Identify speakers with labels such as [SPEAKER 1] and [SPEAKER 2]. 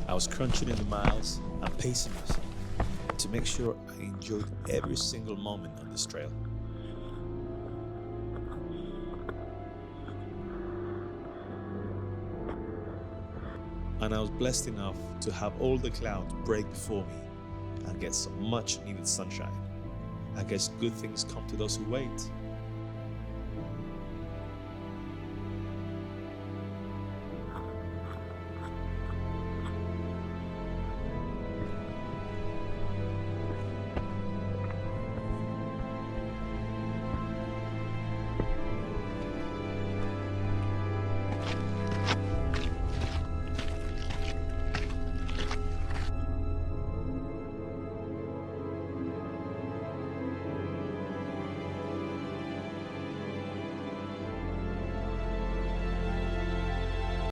[SPEAKER 1] I was crunching in the miles and pacing myself to make sure I enjoyed every single moment on this trail. And I was blessed enough to have all the clouds break before me and get some much needed sunshine. I guess good things come to those who wait.